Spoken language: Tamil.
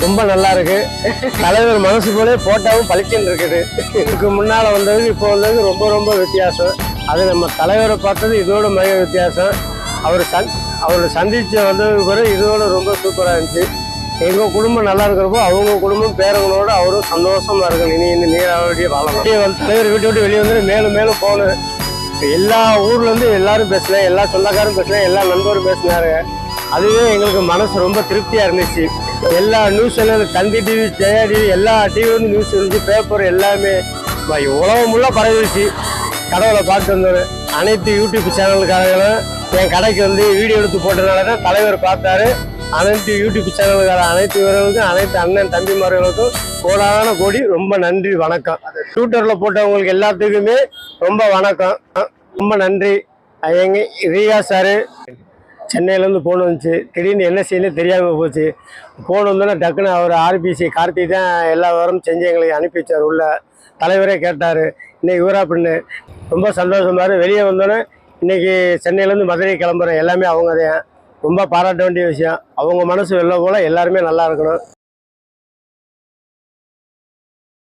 ரொம்ப நல்லா இருக்கு. தலைவர் மனசு போல போட்டாவும் பளிச்சுன்னு இருக்குது. இதுக்கு முன்னால வந்தது இப்போ வந்தது ரொம்ப ரொம்ப வித்தியாசம். அது நம்ம தலைவரை பார்த்தது இதோட மிக வித்தியாசம். அவர் சந்திச்சு வந்ததுக்கு பிறகு இதோட ரொம்ப சூப்பராக இருந்துச்சு. எங்கள் குடும்பம் நல்லா இருக்கிறப்போ அவங்க குடும்பம் பேரங்களோட அவரும் சந்தோஷமா இருக்கணும். இனி இந்த நீராவடியை வாழணும். தலைவர் வீட்டை விட்டு வெளியே வந்து மேலும் மேலும் போகணும். எல்லா ஊர்லேருந்து எல்லாரும் பேசினேன், எல்லா சொந்தக்காரும் பேசினேன், எல்லா நண்பரும் பேசினாரு. அதுவே எங்களுக்கு மனசு ரொம்ப திருப்தியாக இருந்துச்சு. எல்லா நியூஸ் சேனல் தந்தி டிவி, ஜெயா டிவி, எல்லா டிவி வந்து நியூஸ் இருந்துச்சு, பேப்பர் எல்லாமே உலகம் ஃபுல்லாக பரவிடுச்சு. கடவுளை பார்த்து வந்தோம். அனைத்து யூடியூப் சேனலுக்காரங்களும் என் கடைக்கு வந்து வீடியோ எடுத்து போட்டதுனால தான் தலைவர் பார்த்தாரு. அனைத்து யூடியூப் சேனலுக்கார அனைத்து வீரர்களுக்கும், அனைத்து அண்ணன் தம்பிமார்களுக்கும் கோடான கோடி ரொம்ப நன்றி, வணக்கம். ட்விட்டரில் போட்டவங்களுக்கு எல்லாத்துக்குமே ரொம்ப வணக்கம், ரொம்ப நன்றி. எங்க ரீகா சாரு சென்னையிலேருந்து ஃபோன் வந்துச்சு. திடீர்னு என்ன செய்யணும் தெரியாமல் போச்சு. ஃபோன் வந்தோன்னே டக்குன்னு அவர் ஆர்பிசி கார்த்திக் தான் எல்லா விவரமும் செஞ்சு எங்களுக்கு அனுப்பி வச்சார். உள்ள தலைவரே கேட்டார், இன்னைக்கு ஊரா அப்படின்னு. ரொம்ப சந்தோஷமாக வெளியே வந்தோன்னே இன்றைக்கி சென்னையிலேருந்து மதுரை கிளம்புறேன். எல்லாமே அவங்க தான். ரொம்ப பாராட்ட வேண்டிய விஷயம். அவங்க மனசு வெளில போல் எல்லாருமே நல்லா இருக்கணும்.